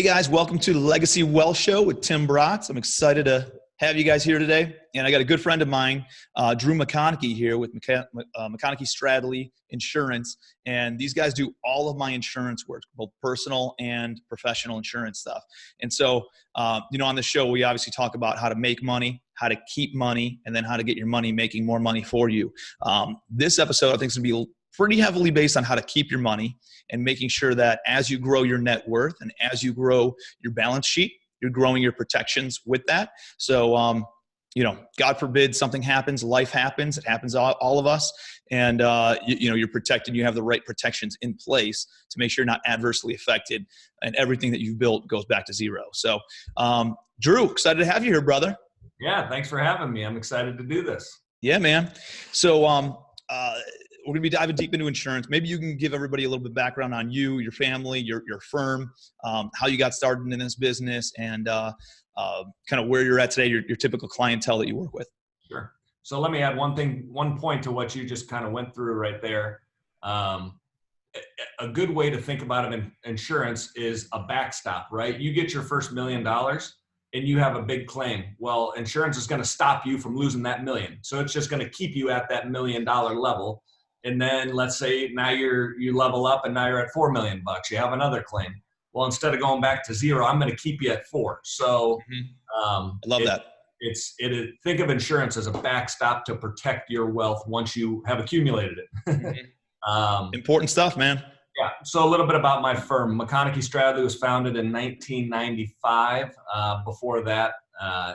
guys, welcome to the Legacy Wealth Show with Tim Bratz. I'm excited to have you guys here today. And I got a good friend of mine, Drew Maconachy here with Maconachy Stradley Insurance. And these guys do all of my insurance work, both personal and professional insurance stuff. And so, on the show, we obviously talk about how to make money, how to keep money, and then how to get your money making more money for you. This episode, I think, is going to be pretty heavily based on how to keep your money and making sure that as you grow your net worth and as you grow your balance sheet, you're growing your protections with that. So, God forbid something happens, life happens, it happens to all of us. And, you're protected. You have the right protections in place to make sure you're not adversely affected and everything that you've built goes back to zero. So, Drew, excited to have you here, brother. Yeah. Thanks for having me. I'm excited to do this. Yeah, man. So, we're going to be diving deep into insurance. Maybe you can give everybody a little bit of background on you, your family, your firm, how you got started in this business, and kind of where you're at today, your typical clientele that you work with. Sure. So let me add one point to what you just kind of went through right there. A good way to think about it in insurance is a backstop, right? You get your first $1 million and you have a big claim. Well, insurance is going to stop you from losing that million. So it's just going to keep you at that $1 million level. And then let's say now you level up and now you're at $4 million. You have another claim. Well, instead of going back to zero, I'm going to keep you at 4. So I love that. Think of insurance as a backstop to protect your wealth once you have accumulated it. Important stuff, man. Yeah. So a little bit about my firm. Maconachy Stradley was founded in 1995. Before that,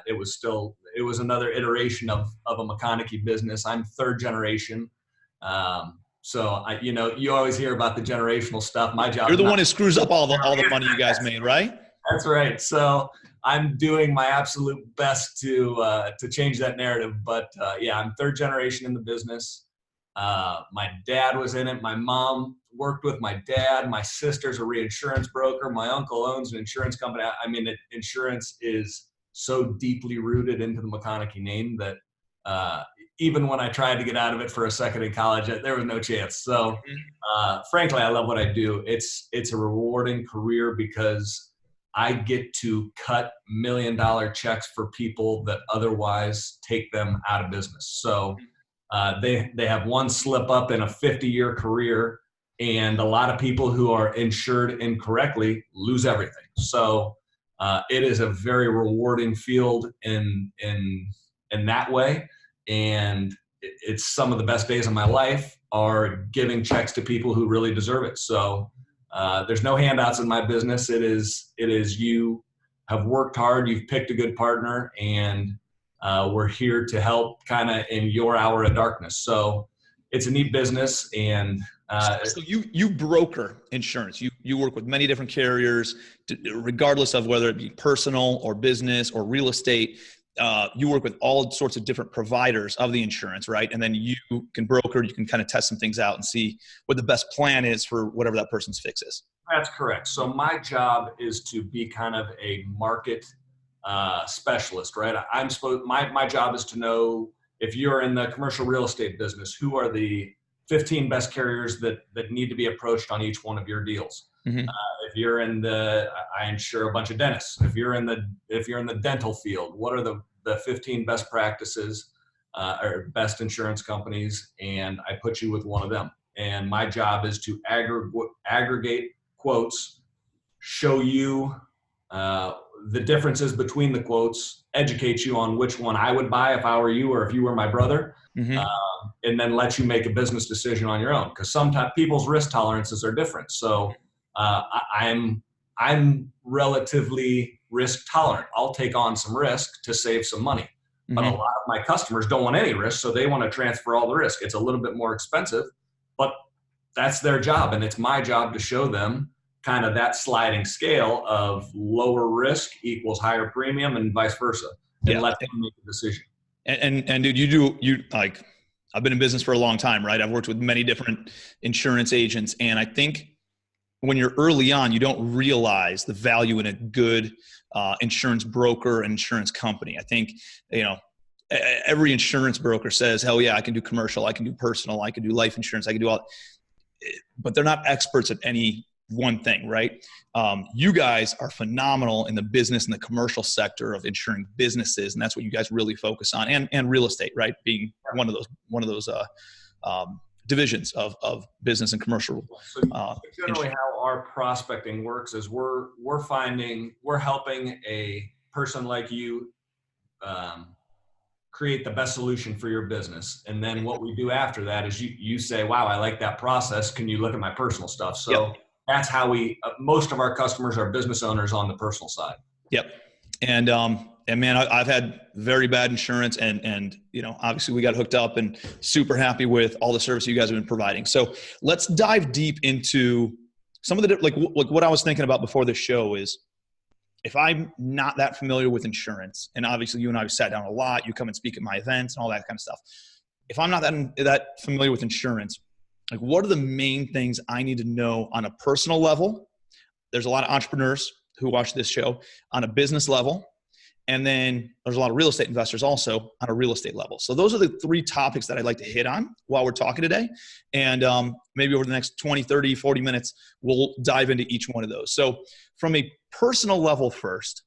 it was another iteration of a Maconachy business. I'm third generation. So you always hear about the generational stuff. My job. You're the one who screws up all the money you guys made, right? That's right. So I'm doing my absolute best to change that narrative. But I'm third generation in the business. My dad was in it. My mom worked with my dad. My sister's a reinsurance broker. My uncle owns an insurance company. I mean, insurance is so deeply rooted into the Maconachy name that even when I tried to get out of it for a second in college, there was no chance. So frankly, I love what I do. It's a rewarding career because I get to cut $1 million checks for people that otherwise take them out of business. So they have one slip up in a 50-year career, and a lot of people who are insured incorrectly lose everything. So it is a very rewarding field in that way. And it's some of the best days of my life are giving checks to people who really deserve it. So there's no handouts in my business. It is you have worked hard, you've picked a good partner, and we're here to help kind of in your hour of darkness. So it's a neat business. And so you broker insurance. You work with many different carriers, regardless of whether it be personal or business or real estate. You work with all sorts of different providers of the insurance, right? And then you can broker, you can kind of test some things out and see what the best plan is for whatever that person's fix is. That's correct. So my job is to be kind of a market specialist, right? My job is to know if you're in the commercial real estate business, who are the 15 best carriers that need to be approached on each one of your deals. Mm-hmm. If you're I insure a bunch of dentists. If you're in the dental field, what are the 15 best practices or best insurance companies? And I put you with one of them. And my job is to aggregate quotes, show you the differences between the quotes, educate you on which one I would buy if I were you or if you were my brother, and then let you make a business decision on your own. Because sometimes people's risk tolerances are different. So I'm relatively risk tolerant. I'll take on some risk to save some money. But a lot of my customers don't want any risk, so they want to transfer all the risk. It's a little bit more expensive, but that's their job. And it's my job to show them kind of that sliding scale of lower risk equals higher premium and vice versa, and let them make a decision. And dude, I've been in business for a long time, right? I've worked with many different insurance agents. And I think when you're early on, you don't realize the value in a good insurance broker and insurance company. I think, every insurance broker says, hell yeah, I can do commercial, I can do personal, I can do life insurance, I can do all, but they're not experts at any one thing, right? You guys are phenomenal in the business and the commercial sector of insuring businesses, and that's what you guys really focus on, and real estate, right? Being one of those divisions of business and commercial. So generally, how our prospecting works is we're helping a person like you create the best solution for your business. And then what we do after that is you say, wow, I like that process. Can you look at my personal stuff? So that's how most of our customers are business owners on the personal side. Yep. And man, I've had very bad insurance and, obviously we got hooked up and super happy with all the service you guys have been providing. So let's dive deep into some of the, like what I was thinking about before the show is, if I'm not that familiar with insurance, and obviously you and I have sat down a lot, you come and speak at my events and all that kind of stuff. If I'm not that familiar with insurance, like what are the main things I need to know on a personal level? There's a lot of entrepreneurs who watch this show on a business level. And then there's a lot of real estate investors also on a real estate level. So those are the three topics that I'd like to hit on while we're talking today. And maybe over the next 20, 30, 40 minutes, we'll dive into each one of those. So from a personal level first,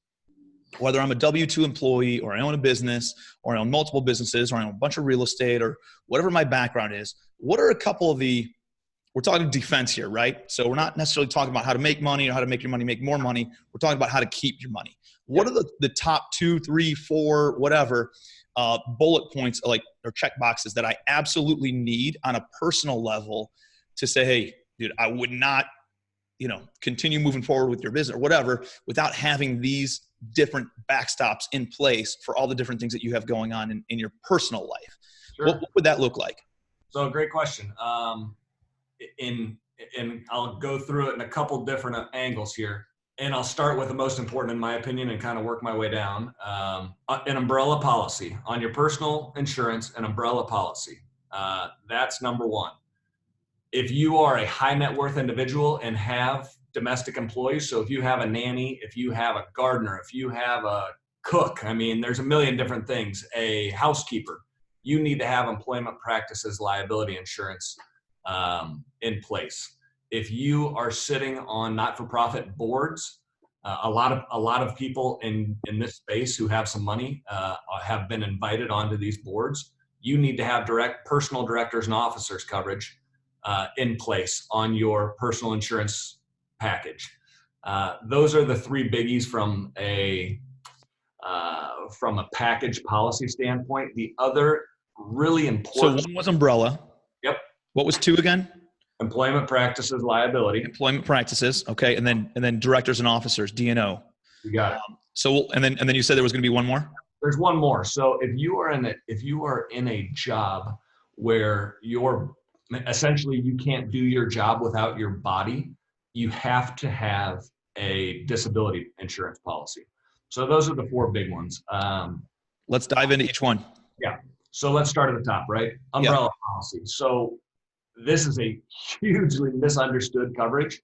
whether I'm a W-2 employee or I own a business or I own multiple businesses or I own a bunch of real estate or whatever my background is, what are a couple of we're talking defense here, right? So we're not necessarily talking about how to make money or how to make your money make more money. We're talking about how to keep your money. What are the top 2, 3, 4, whatever bullet points or check boxes that I absolutely need on a personal level to say, hey, dude, I would not, continue moving forward with your business or whatever without having these different backstops in place for all the different things that you have going on in your personal life. Sure. What would that look like? So great question. And I'll go through it in a couple different angles here. And I'll start with the most important in my opinion and kind of work my way down. An umbrella policy on your personal insurance, an umbrella policy. That's number one. If you are a high net worth individual and have domestic employees, so if you have a nanny, if you have a gardener, if you have a cook, there's a million different things, a housekeeper, you need to have employment practices liability insurance in place. If you are sitting on not-for-profit boards, a lot of people in this space who have some money have been invited onto these boards. You need to have personal directors and officers coverage in place on your personal insurance package. Those are the three biggies from a package policy standpoint. The other really important. So one was umbrella. Yep. What was 2 again? Employment practices liability. Employment practices. Okay. And then directors and officers, D&O. You got it. So and then you said there was going to be one more? There's one more. So if you are in a job where essentially you can't do your job without your body, you have to have a disability insurance policy. So those are the 4 big ones. Let's dive into each one. Yeah. So let's start at the top, right? Umbrella policy. So this is a hugely misunderstood coverage,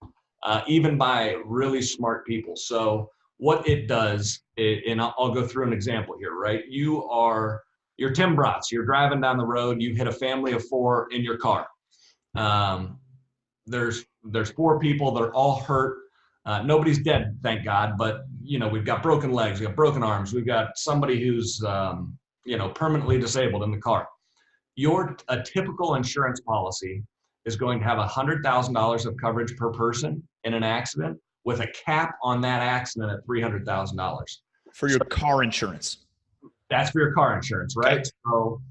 even by really smart people. So what it does, and I'll go through an example here, right? You're Tim Bratz. You're driving down the road. You hit a family of 4 in your car. There's 4 people. They're all hurt. Nobody's dead, thank God. But we've got broken legs. We've got broken arms. We've got somebody who's permanently disabled in the car. A typical insurance policy is going to have $100,000 of coverage per person in an accident, with a cap on that accident at $300,000. For your car insurance. That's for your car insurance, right? Okay. So,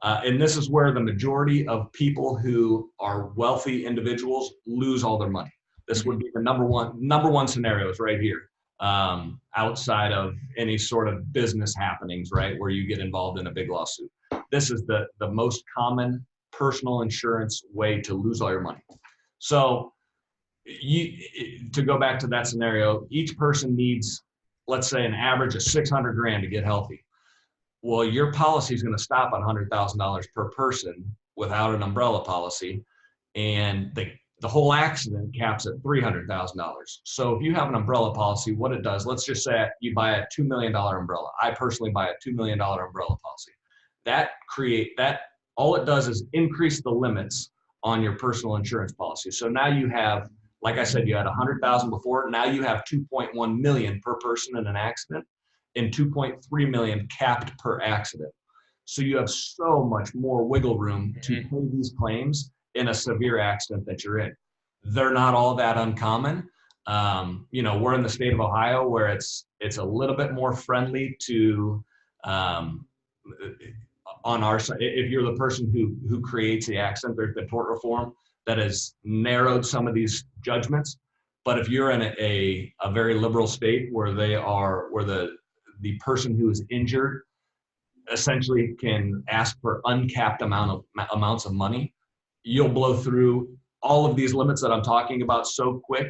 and this is where the majority of people who are wealthy individuals lose all their money. This would be the number one scenarios right here, outside of any sort of business happenings, right, where you get involved in a big lawsuit. This is the most common personal insurance way to lose all your money. So to go back to that scenario, each person needs, let's say, an average of $600,000 to get healthy. Well, your policy is going to stop at $100,000 per person without an umbrella policy, and the whole accident caps at $300,000. So if you have an umbrella policy, what it does, let's just say you buy a $2 million umbrella. I personally buy a $2 million umbrella policy. All it does is increase the limits on your personal insurance policy. So now you have like I said, you had 100,000 before. Now you have 2.1 million per person in an accident and 2.3 million capped per accident. So you have so much more wiggle room to pay these claims in a severe accident that you're in. They're not all that uncommon. We're in the state of Ohio where it's a little bit more friendly to, on our side, if you're the person who creates the accident, there's been tort reform that has narrowed some of these judgments. But if you're in a very liberal state where the person who is injured essentially can ask for uncapped amounts of money, you'll blow through all of these limits that I'm talking about so quick.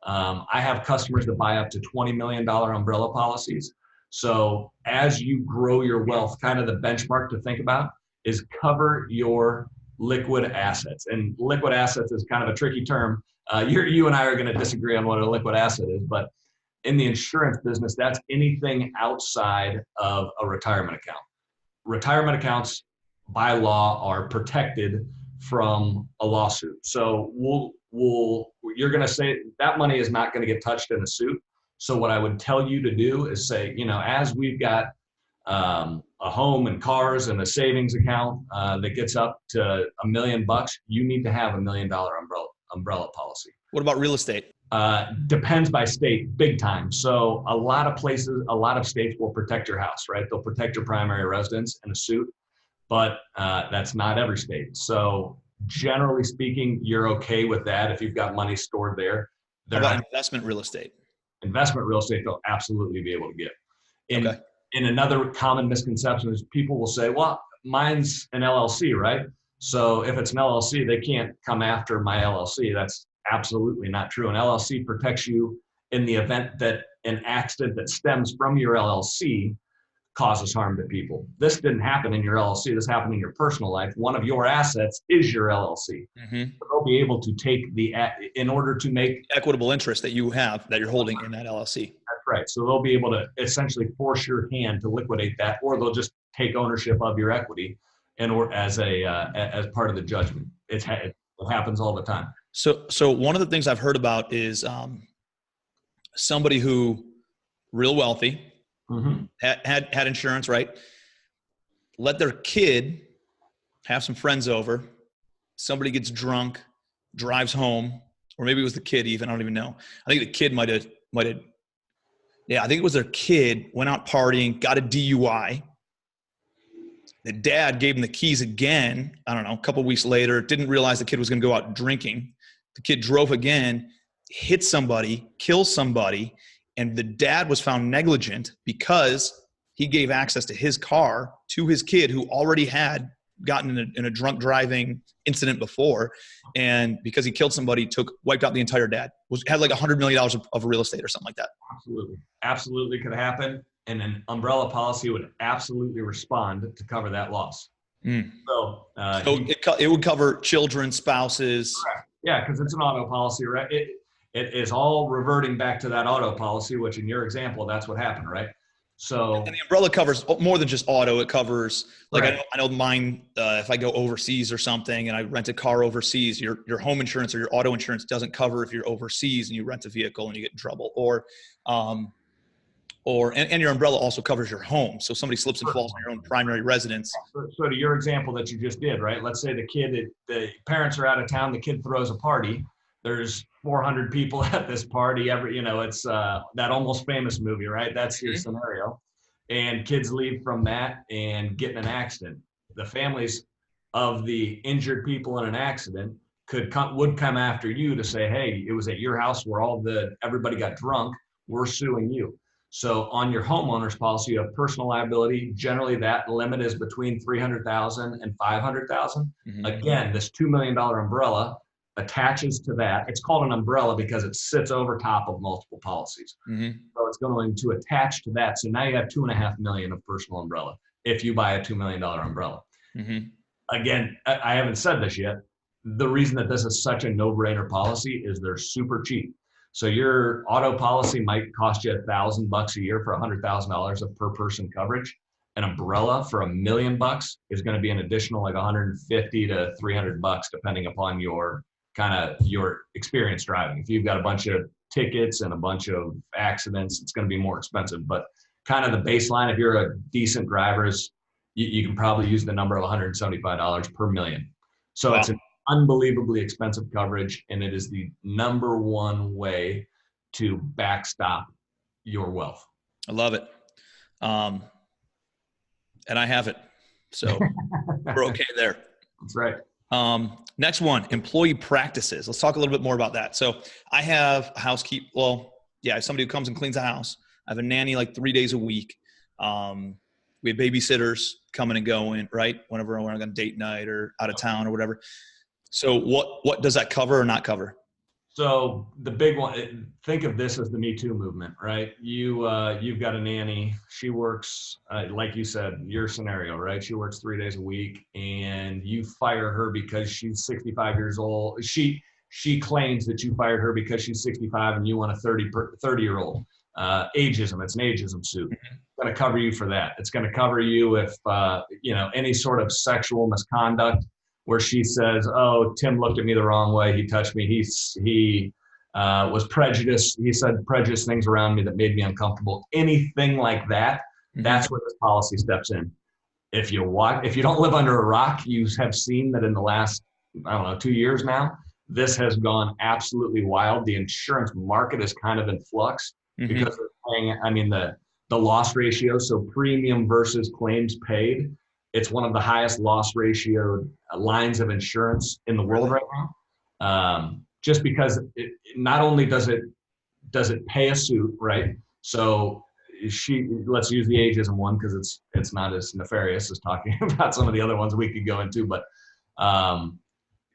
I have customers that buy up to $20 million umbrella policies. So as you grow your wealth, kind of the benchmark to think about is cover your liquid assets. And liquid assets is kind of a tricky term. You and I are going to disagree on what a liquid asset is, but in the insurance business, that's anything outside of a retirement account. Retirement accounts by law are protected from a lawsuit. So you're going to say that money is not going to get touched in a suit. So what I would tell you to do is say, as we've got a home and cars and a savings account that gets up to $1 million, you need to have $1 million umbrella policy. What about real estate? Depends by state, big time. So a lot of states will protect your house, right? They'll protect your primary residence in a suit, but that's not every state. So generally speaking, you're okay with that if you've got money stored there. How about investment real estate? Investment real estate, they'll absolutely be able to get. Okay. And another common misconception is people will say, well, mine's an LLC, right? So if it's an LLC, they can't come after my LLC. That's absolutely not true. An LLC protects you in the event that an accident that stems from your LLC causes harm to people. This didn't happen in your LLC. This happened in your personal life. One of your assets is your LLC. Mm-hmm. So they'll be able to take in order to make equitable interest that you have that you're holding in that LLC. That's right. So they'll be able to essentially force your hand to liquidate that, or they'll just take ownership of your equity or as part of the judgment. It happens all the time. So one of the things I've heard about is somebody who real wealthy, mm-hmm. had insurance, right? Let their kid have some friends over. Somebody gets drunk, drives home, or maybe it was the kid even. I don't even know. I think the kid might have. Yeah, I think it was their kid, went out partying, got a DUI. The dad gave him the keys again, I don't know, a couple of weeks later, didn't realize the kid was going to go out drinking. The kid drove again, hit somebody, killed somebody, and the dad was found negligent because he gave access to his car to his kid who already had gotten in a drunk driving incident before. And because he killed somebody, wiped out the entire dad. Had like $100 million of real estate or something like that. Absolutely could happen. And an umbrella policy would absolutely respond to cover that loss. Mm. So it would cover children, spouses. Correct. Yeah, because it's an auto policy, right? It is all reverting back to that auto policy, which in your example, that's what happened, right? So, and the umbrella covers more than just auto. It covers, like, right. I know mine, if I go overseas or something and I rent a car overseas, your home insurance or your auto insurance doesn't cover if you're overseas and you rent a vehicle and you get in trouble, and your umbrella also covers your home. So somebody slips and falls on your own primary residence. So to your example that you just did, right? Let's say the parents are out of town, the kid throws a party. There's 400 people at this party. It's that Almost Famous movie, right? That's your scenario. And kids leave from that and get in an accident. The families of the injured people in an accident would come after you to say, hey, it was at your house where everybody got drunk. We're suing you. So on your homeowner's policy, you have personal liability. Generally, that limit is between $300,000 and $500,000. Mm-hmm. Again, this $2 million umbrella attaches to that. It's called an umbrella because it sits over top of multiple policies. Mm-hmm. So it's going to attach to that. So now you have $2.5 million of personal umbrella if you buy a $2 million umbrella. Mm-hmm. Again, I haven't said this yet. The reason that this is such a no-brainer policy is they're super cheap. So your auto policy might cost you $1,000 a year for $100,000 of per person coverage. An umbrella for $1 million is going to be an additional like $150 to $300 depending upon your kind of your experience driving. If you've got a bunch of tickets and a bunch of accidents, it's going to be more expensive. But kind of the baseline, if you're a decent driver, is you can probably use the number of $175 per million. So Wow. it's an unbelievably expensive coverage, and it is the number one way to backstop your wealth. I love it. And I have it. So we're okay there. That's right. Next one, employee practices. Let's talk a little bit more about that. So I have a housekeeper. Well, yeah, I have somebody who comes and cleans the house. I have a nanny like 3 days a week. We have babysitters coming and going, right? Whenever we're on date night or out of town or whatever. So what does that cover or not cover? So the big one, think of this as the Me Too movement, right? You've got a nanny. She works, like you said, your scenario, right? She works 3 days a week, and you fire her because she's 65 years old. She claims that you fired her because she's 65 and you want a 30-year-old. Ageism. It's an ageism suit. It's going to cover you for that. It's going to cover you if any sort of sexual misconduct, where she says, "Oh, Tim looked at me the wrong way. He touched me. He was prejudiced. He said prejudiced things around me that made me uncomfortable." Anything like that, that's where this policy steps in. If you don't live under a rock, you have seen that in the last, 2 years now, this has gone absolutely wild. The insurance market is kind of in flux because they're paying, the loss ratio, so premium versus claims paid, it's one of the highest loss ratio lines of insurance in the world right now. Just because not only does it pay a suit, right? So let's use the ageism one because it's not as nefarious as talking about some of the other ones we could go into, but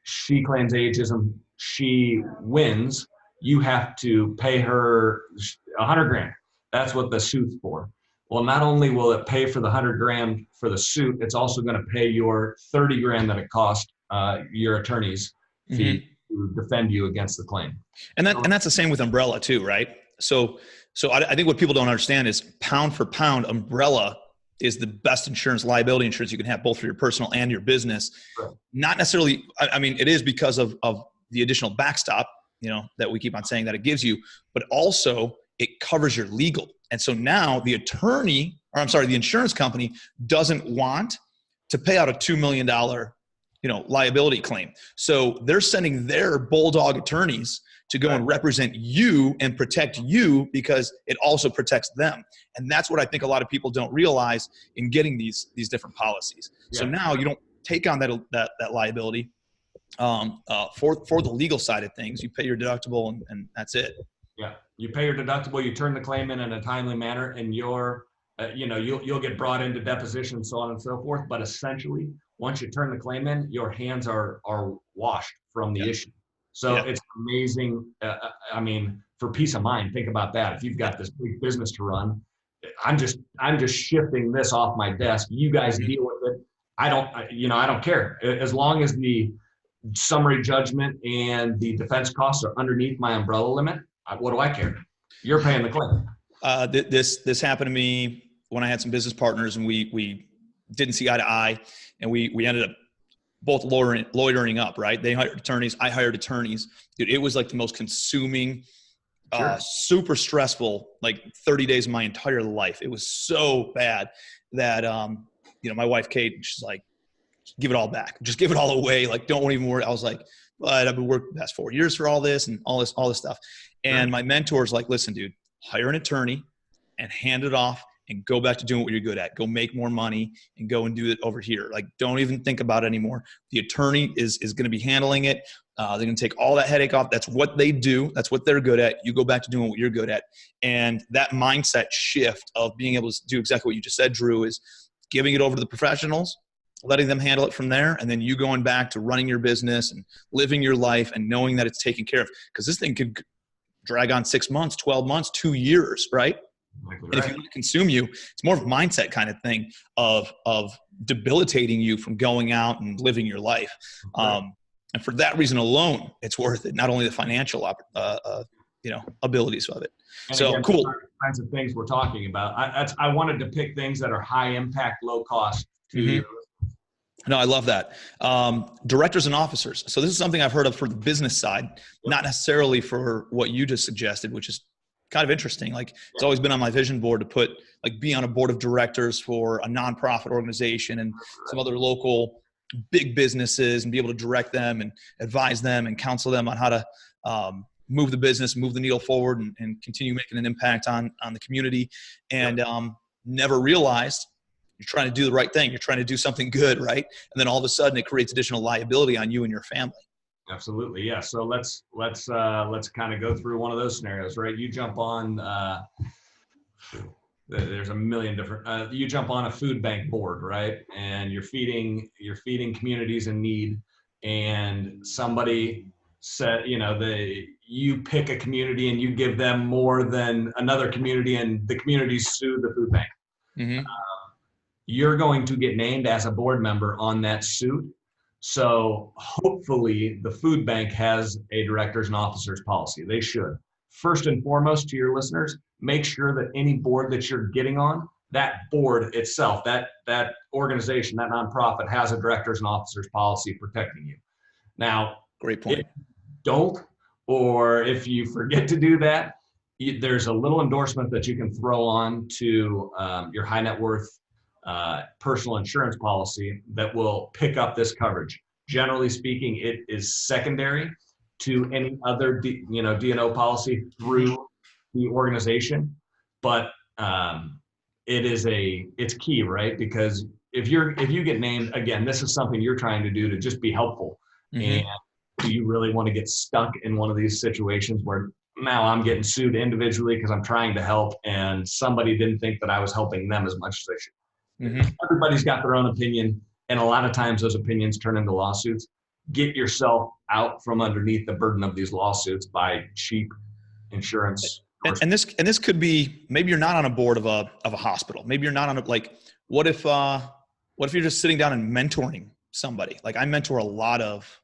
she claims ageism, she wins, you have to pay her $100,000. That's what the suit's for. Well, not only will it pay for the $100,000 for the suit, it's also going to pay your $30,000 that it cost your attorney's fee to defend you against the claim. And that's the same with umbrella too, right? So I think what people don't understand is pound for pound, umbrella is the best insurance, liability insurance you can have, both for your personal and your business. Right. Not necessarily, it is because of the additional backstop, that we keep on saying that it gives you, but also it covers your legal. And so now the insurance company doesn't want to pay out a $2 million, liability claim. So they're sending their bulldog attorneys to go and represent you and protect you because it also protects them. And that's what I think a lot of people don't realize in getting these different policies. Yeah. So now you don't take on that liability for the legal side of things. You pay your deductible and that's it. Yeah, you pay your deductible, you turn the claim in a timely manner, and you'll get brought into deposition, so on and so forth. But essentially, once you turn the claim in, your hands are washed from the issue. So it's amazing. For peace of mind, think about that. If you've got this big business to run, I'm just shifting this off my desk. You guys deal with it. I don't care, as long as the summary judgment and the defense costs are underneath my umbrella limit. What do I care? You're paying the claim. This happened to me when I had some business partners, and we didn't see eye to eye, and we ended up both loitering up. Right? They hired attorneys. I hired attorneys. Dude, it was like the most consuming, super stressful, like 30 days of my entire life. It was so bad that my wife Kate, she's like, give it all back. Just give it all away. Like, don't even worry. I was like, but I've been working the past 4 years for all this and all this stuff. And my mentor's like, listen, dude, hire an attorney and hand it off and go back to doing what you're good at. Go make more money and go and do it over here. Like, don't even think about it anymore. The attorney is going to be handling it. They're going to take all that headache off. That's what they do. That's what they're good at. You go back to doing what you're good at. And that mindset shift of being able to do exactly what you just said, Drew, is giving it over to the professionals, letting them handle it from there, and then you going back to running your business and living your life and knowing that it's taken care of. Because this thing could drag on 6 months, 12 months, 2 years, right? Exactly. And if you want to consume you, it's more of a mindset kind of thing of debilitating you from going out and living your life. Right. And for that reason alone, it's worth it. Not only the financial abilities of it. And so again, cool. Kinds of things we're talking about. I wanted to pick things that are high impact, low cost to you. No, I love that. Directors and officers. So this is something I've heard of for the business side, not necessarily for what you just suggested, which is kind of interesting. Like it's always been on my vision board to put, like, be on a board of directors for a nonprofit organization and some other local big businesses, and be able to direct them and advise them and counsel them on how to move the business, move the needle forward, and continue making an impact on the community. And never realized you're trying to do the right thing. You're trying to do something good, right? And then all of a sudden it creates additional liability on you and your family. Absolutely, yeah. So let's kind of go through one of those scenarios, right? You jump on. There's a million different. You jump on a food bank board, right? And you're feeding communities in need, and somebody said, you pick a community and you give them more than another community, and the communities sue the food bank. Mm-hmm. You're going to get named as a board member on that suit. So hopefully the food bank has a directors and officers policy. They should. First and foremost, to your listeners, make sure that any board that you're getting on, that board itself, that organization, that nonprofit has a directors and officers policy protecting you. Now, great point. If you don't, or if you forget to do that, there's a little endorsement that you can throw on to your high net worth personal insurance policy that will pick up this coverage. Generally speaking, it is secondary to any other D&O policy through the organization, but it's key, right? Because if you get named, again, this is something you're trying to do to just be helpful. Mm-hmm. And do you really want to get stuck in one of these situations where now I'm getting sued individually because I'm trying to help and somebody didn't think that I was helping them as much as they should? Mm-hmm. Everybody's got their own opinion, and a lot of times those opinions turn into lawsuits. Get yourself out from underneath the burden of these lawsuits by cheap insurance. And this could be, maybe you're not on a board of a hospital. Maybe you're not on what if you're just sitting down and mentoring somebody? Like, I mentor a lot of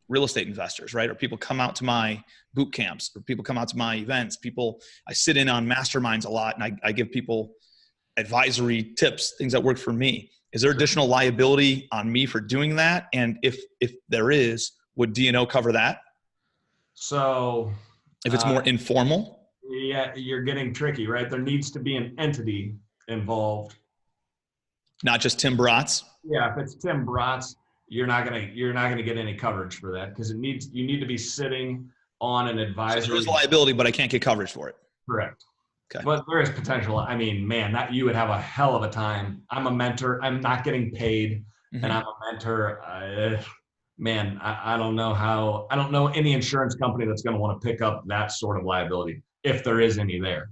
real estate investors, right? Or people come out to my boot camps, or people come out to my events. I sit in on masterminds a lot, and I give people advisory tips, things that work for me. Is there additional liability on me for doing that? And if there is, would D&O cover that? So if it's more informal? Yeah, you're getting tricky, right? There needs to be an entity involved. Not just Tim Bratz? Yeah, if it's Tim Bratz, you're not gonna get any coverage for that, because you need to be sitting on an advisory. So there is liability, but I can't get coverage for it. Correct. Okay. But there is potential. I mean, man, that you would have a hell of a time. I'm a mentor. I'm not getting paid, mm-hmm. and I'm a mentor. Man, I don't know any insurance company that's going to want to pick up that sort of liability, if there is any there.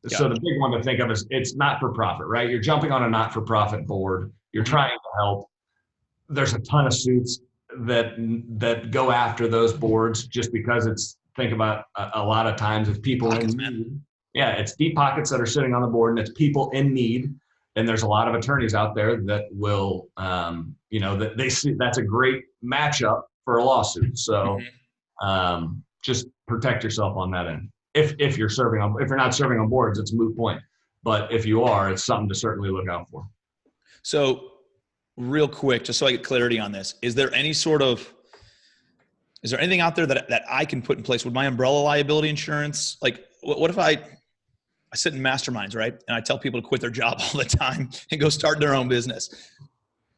So the big one to think of is it's not for profit, right? You're jumping on a not for profit board. You're trying to help. There's a ton of suits that go after those boards just because think about a lot of times it's people in need. Yeah, it's deep pockets that are sitting on the board, and it's people in need. And there's a lot of attorneys out there that will, that they see that's a great matchup for a lawsuit. So just protect yourself on that end. If you're not serving on boards, it's a moot point. But if you are, it's something to certainly look out for. So real quick, just so I get clarity on this, is there anything out there that I can put in place? Would my umbrella liability insurance, like what if I sit in masterminds, right? And I tell people to quit their job all the time and go start their own business.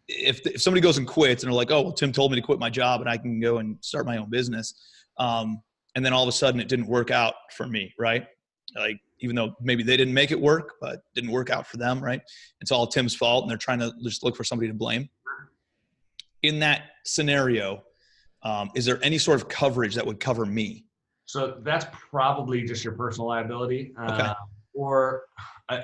If somebody goes and quits and they're like, oh, well, Tim told me to quit my job and I can go and start my own business. And then all of a sudden it didn't work out for me, right? Like, even though maybe they didn't make it work, but it didn't work out for them, right? It's all Tim's fault and they're trying to just look for somebody to blame. In that scenario, is there any sort of coverage that would cover me? So that's probably just your personal liability. Okay. Or,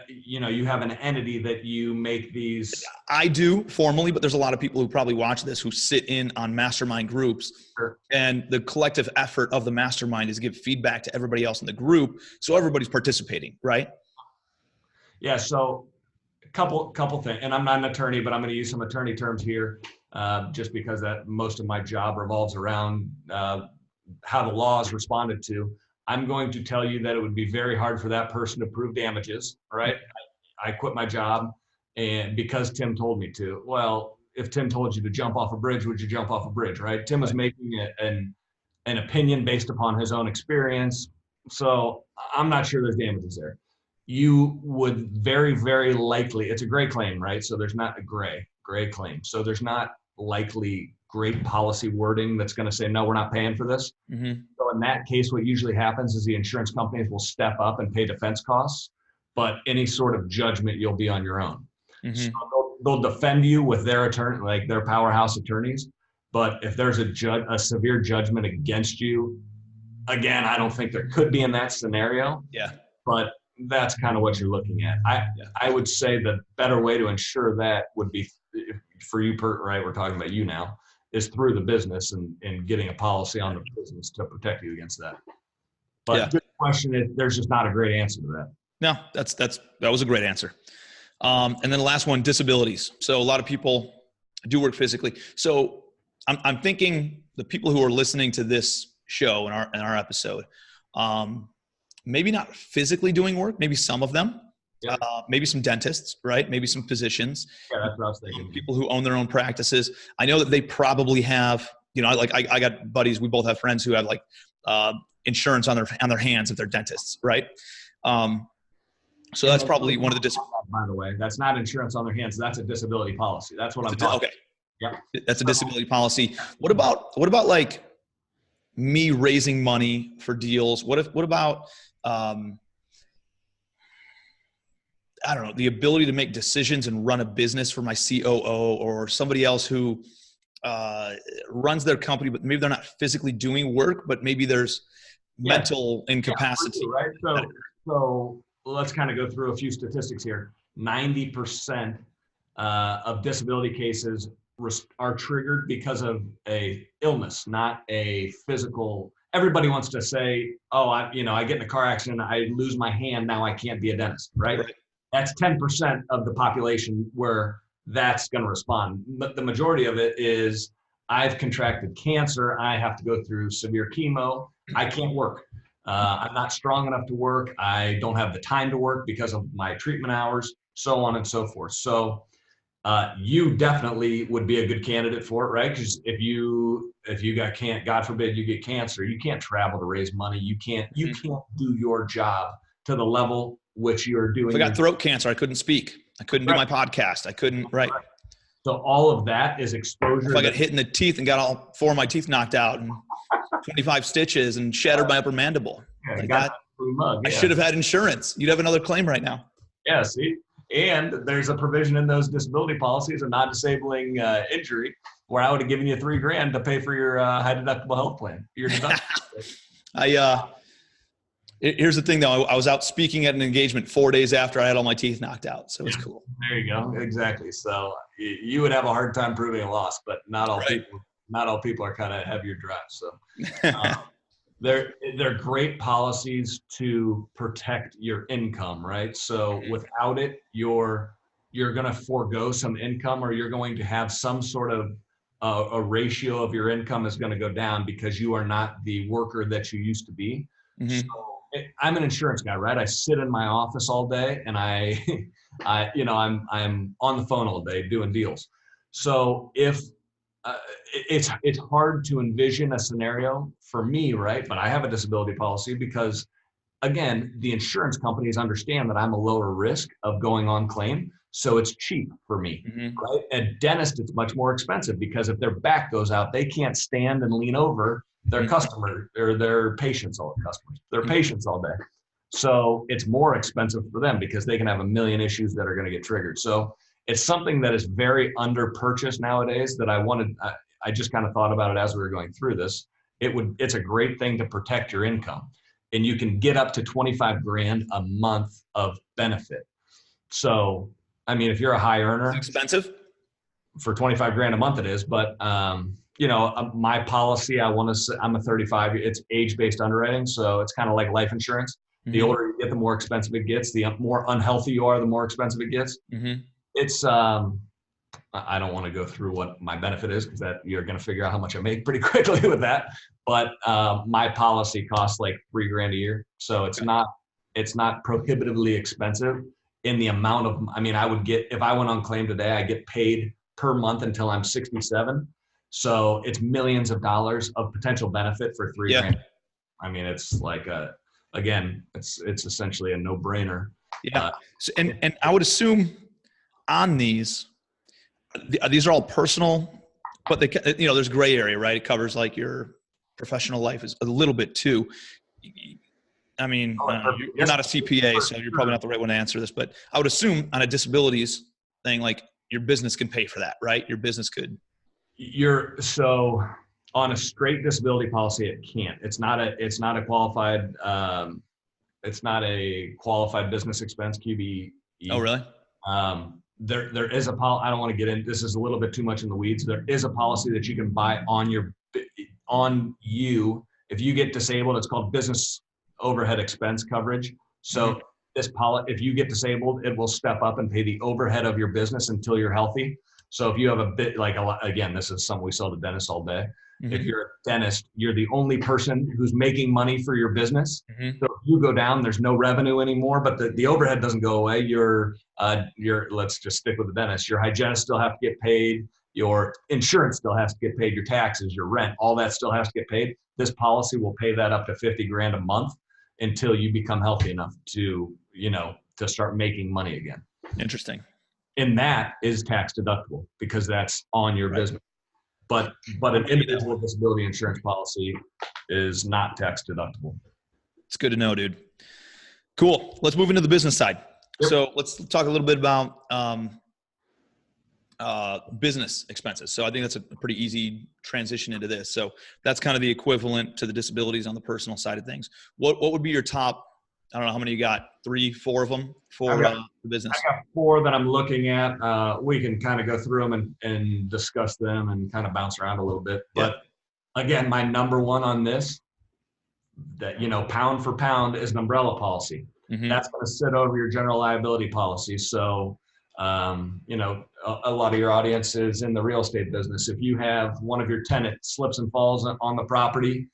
you have an entity that you make these. I do formally, but there's a lot of people who probably watch this who sit in on mastermind groups. Sure. And the collective effort of the mastermind is give feedback to everybody else in the group. So everybody's participating, right? Yeah. So a couple things, and I'm not an attorney, but I'm going to use some attorney terms here. Just because that most of my job revolves around how the law is responded to. I'm going to tell you that it would be very hard for that person to prove damages, right? I quit my job. and because Tim told me to. Well, if Tim told you to jump off a bridge, would you jump off a bridge, right? Tim was making an opinion based upon his own experience. So I'm not sure there's damages there. You would very, very likely, it's a gray claim, right? So there's not a gray claim. So there's not likely great policy wording that's going to say, no, we're not paying for this. So in that case, what usually happens is the insurance companies will step up and pay defense costs, but any sort of judgment, you'll be on your own. So they'll defend you with their attorney, like their powerhouse attorneys. But if there's a severe judgment against you, again, I don't think there could be in that scenario. Yeah. But that's kind of what you're looking at. I would say the better way to ensure that would be for you, right? We're talking about you now, is through the business and getting a policy on the business to protect you against that. But the question is, there's just not a great answer to that. No, that was a great answer. And then the last one, disabilities. So a lot of people do work physically. So I'm thinking the people who are listening to this show in our episode, maybe not physically doing work, maybe some of them, maybe some dentists, right? Maybe some physicians. Yeah, that's what I was thinking. People who own their own practices. I know that they probably have, I got buddies, we both have friends who have insurance on their hands if they're dentists, right? So that's probably one of the by the way, that's not insurance on their hands. That's a disability policy. That's what I'm talking. Okay. Yeah. That's a disability policy. What about like me raising money for deals? What about, I don't know, the ability to make decisions and run a business for my COO or somebody else who runs their company, but maybe they're not physically doing work, but maybe there's mental incapacity. Yeah, right. So let's kind of go through a few statistics here. 90% of disability cases are triggered because of a illness, not a physical. Everybody wants to say, oh, I get in a car accident, I lose my hand, now I can't be a dentist, right? That's 10% of the population where that's going to respond. But the majority of it is, I've contracted cancer, I have to go through severe chemo, I can't work. I'm not strong enough to work. I don't have the time to work because of my treatment hours, so on and so forth. So you definitely would be a good candidate for it, right? Because if you God forbid you get cancer, you can't travel to raise money. You can't do your job to the level which you're doing. If I got throat cancer, I couldn't speak. I couldn't do my podcast. I couldn't, right. So all of that is exposure. If I got hit in the teeth and got all 4 of my teeth knocked out and 25 stitches and shattered my upper mandible. I should have had insurance. You'd have another claim right now. Yeah, see? And there's a provision in those disability policies, a non-disabling injury, where I would have given you $3,000 to pay for your high deductible health plan. Your deductible. Here's the thing though. I was out speaking at an engagement 4 days after I had all my teeth knocked out. So it's cool. There you go. Exactly. So you would have a hard time proving a loss, but not all people are kind of heavier drive. So they're great policies to protect your income, right? So without it, you're going to forego some income, or you're going to have some sort of a ratio of your income is going to go down because you are not the worker that you used to be. So I'm an insurance guy, right? I sit in my office all day and I'm on the phone all day doing deals. So if it's hard to envision a scenario for me, right? But I have a disability policy because, again, the insurance companies understand that I'm a lower risk of going on claim. So it's cheap for me, right? A dentist, it's much more expensive because if their back goes out, they can't stand and lean over their customer or their patients all day. So it's more expensive for them because they can have a million issues that are going to get triggered. So it's something that is very under purchased nowadays that I just kind of thought about it as we were going through this. It's a great thing to protect your income, and you can get up to $25,000 a month of benefit. So, I mean, if you're a high earner, it's expensive for $25,000 a month it is, but my policy, I'm a 35, it's age-based underwriting. So it's kind of like life insurance. The older you get, the more expensive it gets. The more unhealthy you are, the more expensive it gets. It's, I don't want to go through what my benefit is because that you're going to figure out how much I make pretty quickly with that. But my policy costs like $3,000 a year. So it's not prohibitively expensive. in the amount of, I mean, I would get, if I went on claim today, I get paid per month until I'm 67. So it's millions of dollars of potential benefit for $3,000. I mean, it's like again, it's essentially a no-brainer. Yeah. So, and I would assume on these are all personal, but they, you know, there's gray area, right? It covers like your professional life is a little bit too. I mean, you're not a CPA, so you're probably not the right one to answer this, but I would assume on a disabilities thing, like your business can pay for that, right? Your business could. So on a straight disability policy, it can't. It's not a qualified. It's not a qualified business expense, QBE. Oh, really? There is a policy. I don't want to get into this. Is a little bit too much in the weeds. There is a policy that you can buy on you if you get disabled. It's called business overhead expense coverage. So if you get disabled, it will step up and pay the overhead of your business until you're healthy. So if you have a bit again, this is something we sell to dentists all day. If you're a dentist, you're the only person who's making money for your business. So if you go down, there's no revenue anymore, but the overhead doesn't go away. Let's just stick with the dentist. Your hygienist still have to get paid. Your insurance still has to get paid. Your taxes, your rent, all that still has to get paid. This policy will pay that up to $50,000 a month until you become healthy enough to start making money again. Interesting. And that is tax deductible because that's on your business. But an individual disability insurance policy is not tax deductible. It's good to know, dude. Cool. Let's move into the business side. Yep. So let's talk a little bit about business expenses. So I think that's a pretty easy transition into this. So that's kind of the equivalent to the disabilities on the personal side of things. What would be your top? I don't know how many you got. 3, 4 of them for the business. I got 4 that I'm looking at. We can kind of go through them and discuss them and kind of bounce around a little bit. But again, my number one on this, that pound for pound, is an umbrella policy. That's going to sit over your general liability policy. So a lot of your audience is in the real estate business. If you have one of your tenants slips and falls on the property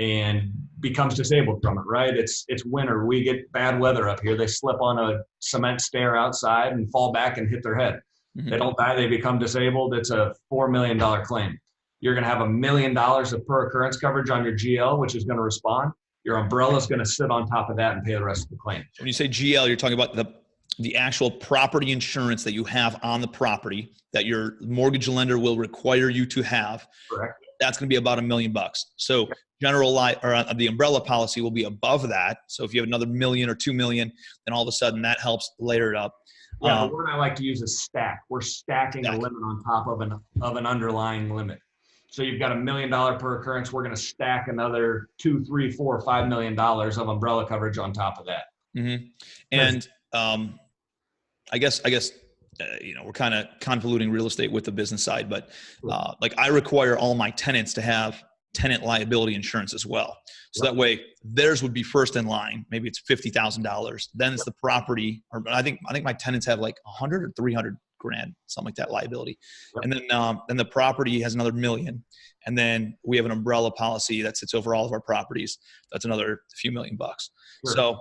and becomes disabled from it, right? It's winter. We get bad weather up here. They slip on a cement stair outside and fall back and hit their head. They don't die. They become disabled. It's a $4 million claim. You're going to have $1 million of per occurrence coverage on your GL, which is going to respond. Your umbrella is going to sit on top of that and pay the rest of the claim. When you say GL, you're talking about the actual property insurance that you have on the property that your mortgage lender will require you to have. Correct. That's going to be about $1 million. So the umbrella policy will be above that. So if you have another $1 million or $2 million, then all of a sudden that helps layer it up. Yeah, the word I like to use is stack. We're stacking a limit on top of an underlying limit. So you've got $1 million per occurrence. We're going to stack another $2, $3, $4, $5 million of umbrella coverage on top of that. And I guess we're kind of convoluting real estate with the business side, but like I require all my tenants to have tenant liability insurance as well. So that way theirs would be first in line. Maybe it's $50,000. Then it's the property, or I think my tenants have like 100 or 300 grand, something like that liability. And then the property has another $1 million. And then we have an umbrella policy that sits over all of our properties. That's another few $1 million bucks. So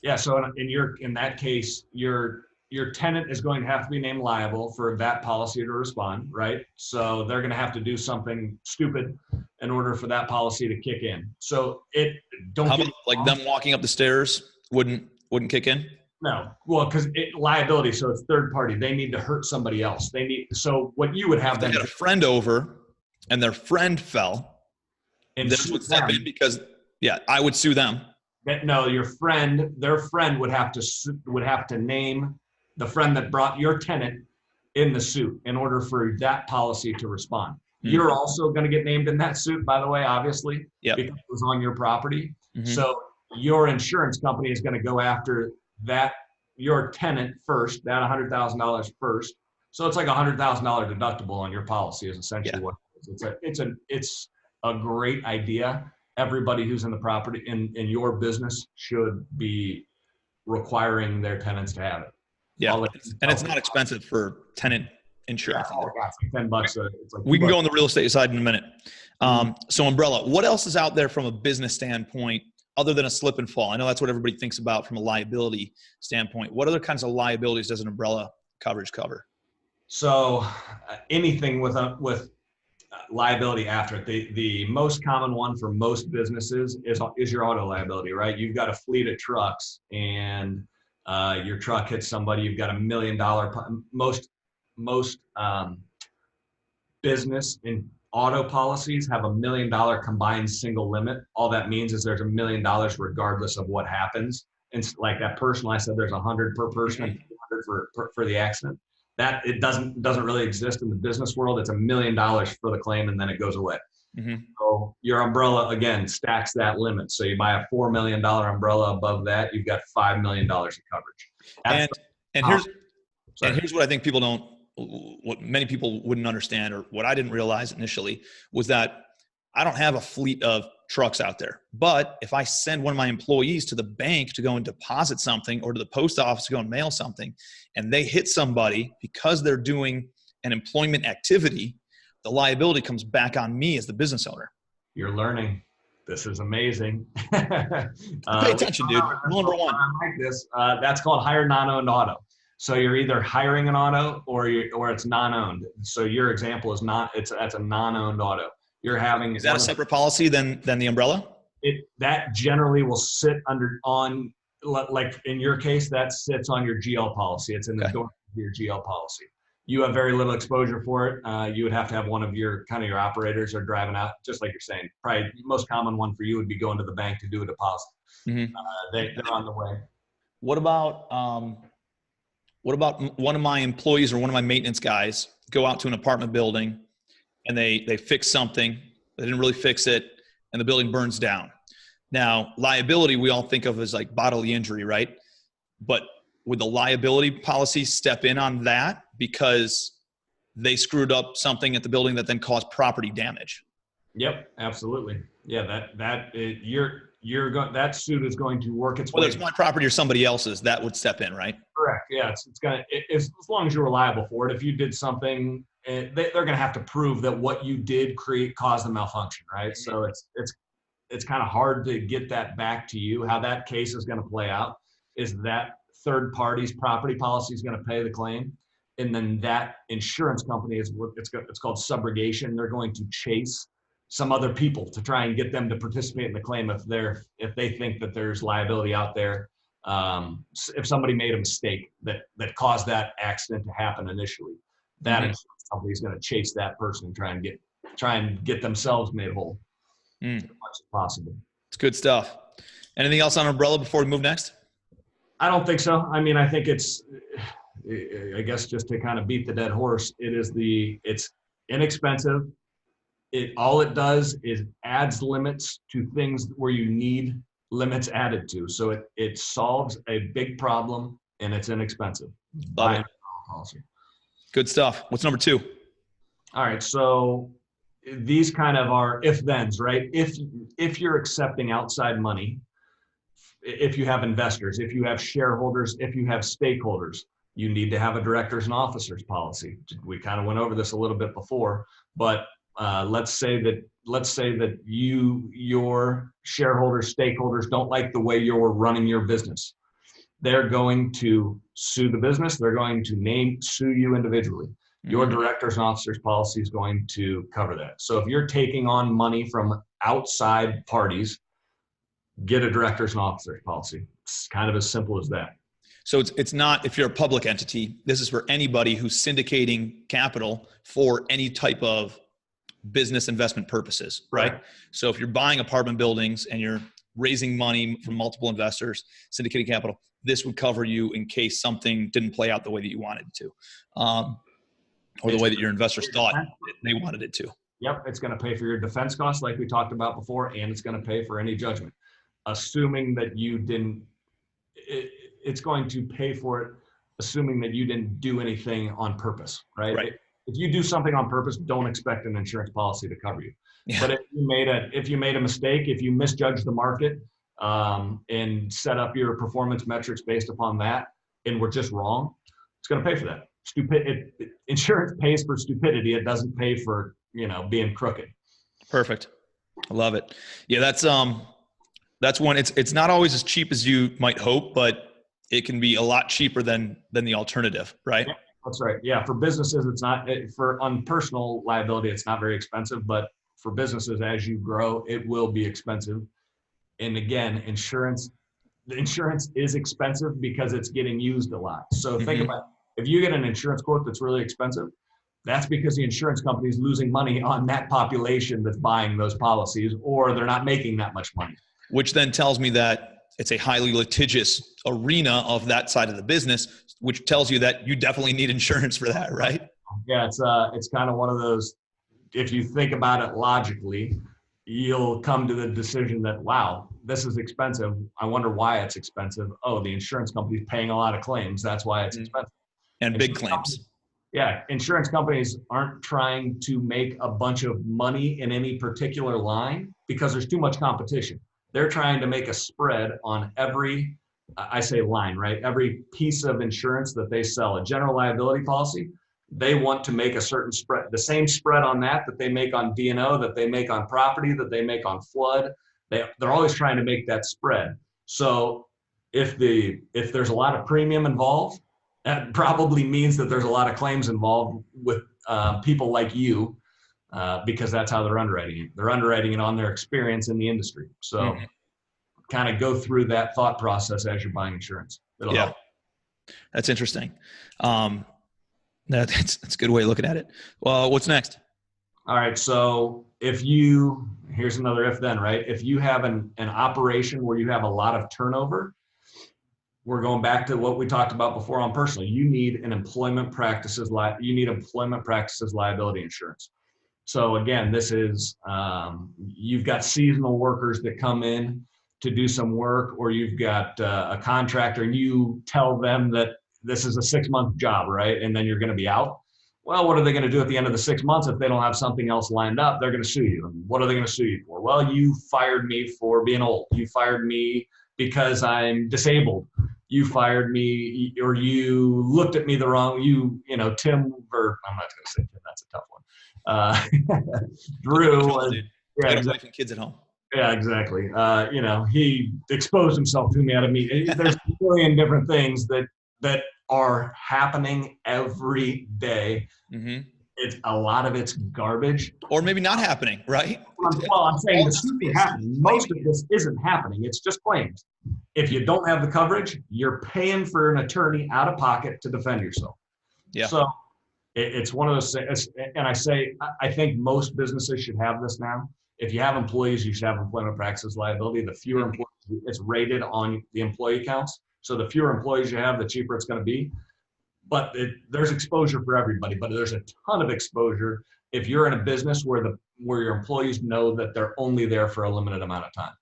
in that case, your tenant is going to have to be named liable for that policy to respond, right? So they're going to have to do something stupid in order for that policy to kick in. So them walking up the stairs wouldn't kick in? No, well, because liability, so it's third party. They need to hurt somebody else. So what you would have them. They had a friend over, and their friend fell, and this would step in because I would sue them. No, their friend would have to name the friend that brought your tenant in the suit in order for that policy to respond. You're also going to get named in that suit, by the way, obviously, because it was on your property. So your insurance company is going to go after your tenant first, that $100,000 first. So it's like $100,000 deductible on your policy is essentially what it is. It's a great idea. Everybody who's in the property in your business should be requiring their tenants to have it. Yeah, and it's not expensive for tenant insurance. $10. It's like we can go on the real estate side in a minute. So umbrella, what else is out there from a business standpoint other than a slip and fall? I know that's what everybody thinks about from a liability standpoint. What other kinds of liabilities does an umbrella coverage cover? So anything with liability after it. The most common one for most businesses is your auto liability, right? You've got a fleet of trucks and your truck hits somebody. You've got $1 million. Most business and auto policies have $1 million combined single limit. All that means is there's $1 million regardless of what happens. And like that personal, I said there's 100 per person and 200 for the accident. That it doesn't really exist in the business world. It's $1 million for the claim and then it goes away. Mm-hmm. So your umbrella again stacks that limit. So you buy a $4 million umbrella. Above that, you've got $5 million of coverage. Here's what I think people don't, what many people wouldn't understand, or what I didn't realize initially, was that I don't have a fleet of trucks out there. But if I send one of my employees to the bank to go and deposit something, or to the post office to go and mail something, and they hit somebody because they're doing an employment activity, the liability comes back on me as the business owner. You're learning. This is amazing. Pay attention, dude. Rule number one. Like this, that's called hired non-owned auto. So you're either hiring an auto or it's non-owned. So your example is that's a non-owned auto. You're having. Is that a separate policy than the umbrella? That generally will sit on, like in your case, that sits on your GL policy. It's in the door of your GL policy. You have very little exposure for it. You would have to have one of your operators are driving out, just like you're saying. Probably the most common one for you would be going to the bank to do a deposit. Mm-hmm. They're on the way. What about one of my employees or one of my maintenance guys go out to an apartment building and they fix something, they didn't really fix it, and the building burns down. Now, liability we all think of as like bodily injury, right? But would the liability policy step in on that because they screwed up something at the building that then caused property damage? Yep, absolutely. Yeah, that suit is going to work its way. Whether it's my property or somebody else's, that would step in, right? Correct. Yeah, as long as you're liable for it. If you did something, they're going to have to prove that what you did caused the malfunction, right? So it's kind of hard to get that back to you. How that case is going to play out is that third party's property policy is going to pay the claim, and then that insurance company it's called subrogation. They're going to chase some other people to try and get them to participate in the claim if they think that there's liability out there. If somebody made a mistake that caused that accident to happen initially, that insurance company is going to chase that person and try and get themselves made whole as much as possible. It's good stuff. Anything else on umbrella before we move next? I don't think so. I mean, I think I guess just to kind of beat the dead horse, it's inexpensive. All it does is adds limits to things where you need limits added to. So it solves a big problem and it's inexpensive. Love it. Good stuff. What's number 2? All right. So these kind of are if-thens, right? If you're accepting outside money, if you have investors, if you have shareholders, if you have stakeholders, you need to have a directors and officers policy. We kind of went over this a little bit before, but let's say that your shareholders, stakeholders don't like the way you're running your business. They're going to sue the business. They're going to sue you individually. Your directors and officers policy is going to cover that. So if you're taking on money from outside parties, get a directors and officers policy. It's kind of as simple as that. So it's not, if you're a public entity, this is for anybody who's syndicating capital for any type of business investment purposes, right? So if you're buying apartment buildings and you're raising money from multiple investors, syndicated capital, this would cover you in case something didn't play out the way that you wanted it to, or the way that your investors thought they wanted it to. Yep, it's going to pay for your defense costs like we talked about before, and it's going to pay for any judgment. Assuming that you didn't, it's going to pay for it, assuming that you didn't do anything on purpose, right? If you do something on purpose, don't expect an insurance policy to cover you. Yeah. But if you made a mistake, if you misjudged the market and set up your performance metrics based upon that, and were just wrong, it's going to pay for that. Insurance pays for stupidity. It doesn't pay for being crooked. Perfect. I love it. Yeah, that's That's one. It's not always as cheap as you might hope, but it can be a lot cheaper than the alternative, right? Yeah, that's right. Yeah, for businesses, it's not on personal liability, it's not very expensive, but for businesses, as you grow, it will be expensive. And again, the insurance is expensive because it's getting used a lot. So think Mm-hmm. about if you get an insurance quote that's really expensive, that's because the insurance company is losing money on that population that's buying those policies, or they're not making that much money. Which then tells me that it's a highly litigious arena of that side of the business, which tells you that you definitely need insurance for that, right? Yeah, it's kind of one of those. If you think about it logically, you'll come to the decision that, wow, this is expensive. I wonder why it's expensive. Oh, the insurance company's paying a lot of claims. That's why it's expensive. And big Insurance claims. Yeah, insurance companies aren't trying to make a bunch of money in any particular line because there's too much competition. They're trying to make a spread on every, I say line, right? Every piece of insurance that they sell, a general liability policy, they want to make a certain spread, the same spread on that they make on D&O, that they make on property, that they make on flood. They're always trying to make that spread. So if there's a lot of premium involved, that probably means that there's a lot of claims involved with people like you, because that's how they're underwriting it. They're underwriting it on their experience in the industry. So kind of go through that thought process as you're buying insurance. It'll help. That's interesting. That's a good way of looking at it. Well, what's next? All right. So here's another if then, right? If you have an operation where you have a lot of turnover, we're going back to what we talked about before on personal. You need employment practices liability insurance. So again, this is you've got seasonal workers that come in to do some work, or you've got a contractor and you tell them that this is a 6-month job, right? And then you're going to be out. Well, what are they going to do at the end of the 6 months if they don't have something else lined up? They're going to sue you. And what are they going to sue you for? Well, you fired me for being old. You fired me because I'm disabled. You fired me, or you looked at me the wrong, Tim, or I'm not going to say Tim, that's a tough one. Drew. Yeah, exactly. Kids at home. Yeah, exactly. He exposed himself to me out of me. There's a million different things that are happening every day. Mm-hmm. A lot of it's garbage. Or maybe not happening, right? Well, I'm saying this isn't happening. Most of this isn't happening. It's just claims. If you don't have the coverage, you're paying for an attorney out of pocket to defend yourself. Yeah. So it's one of those things. And I think most businesses should have this now. If you have employees, you should have employment practices liability. The fewer employees, it's rated on the employee counts. So the fewer employees you have, the cheaper it's going to be. But there's exposure for everybody, but there's a ton of exposure if you're in a business where your employees know that they're only there for a limited amount of time.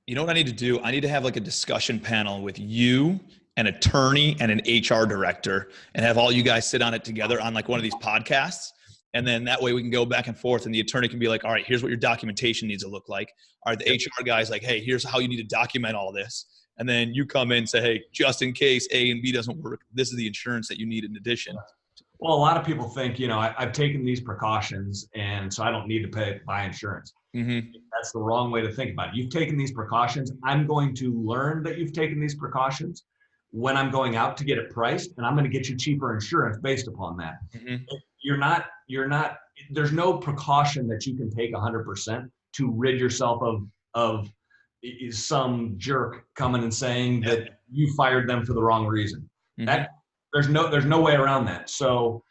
You know what I need to do? I need to have like a discussion panel with you, an attorney, and an HR director, and have all you guys sit on it together on like one of these podcasts. And then that way we can go back and forth, and the attorney can be like, all right, here's what your documentation needs to look like. All right, the HR guy's like, hey, here's how you need to document all this. And then you come in and say, hey, just in case A and B doesn't work, this is the insurance that you need in addition. Well, a lot of people think, I've taken these precautions and so I don't need to buy insurance. Mm-hmm. That's the wrong way to think about it. You've taken these precautions. I'm going to learn that you've taken these precautions when I'm going out to get it priced, and I'm going to get you cheaper insurance based upon that. Mm-hmm. You're not, there's no precaution that you can take 100% to rid yourself of some jerk coming and saying that you fired them for the wrong reason. Mm-hmm. That there's no way around that. So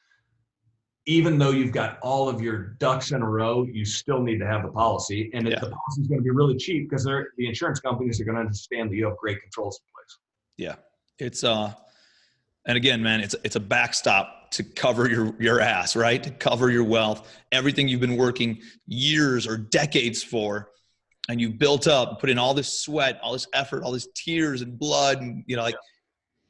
even though you've got all of your ducks in a row, you still need to have the policy, and the policy is going to be really cheap because the insurance companies are going to understand that you have great controls in place. Yeah, it's and again, man, it's a backstop to cover your ass, right? To cover your wealth, everything you've been working years or decades for. And you built up, put in all this sweat, all this effort, all this tears and blood, and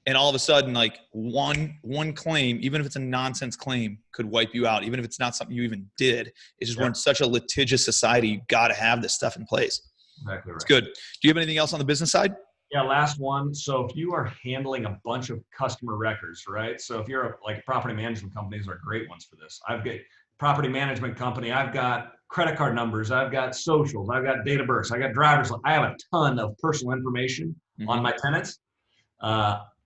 and all of a sudden, like one claim, even if it's a nonsense claim, could wipe you out. Even if it's not something you even did, it's just we're in such a litigious society. You got to have this stuff in place. Exactly right. It's good. Do you have anything else on the business side? Yeah, last one. So if you are handling a bunch of customer records, right? So if you're like property management companies are great ones for this. property management company. I've got credit card numbers. I've got socials. I've got date of birth. I got driver's. I have a ton of personal information on my tenants.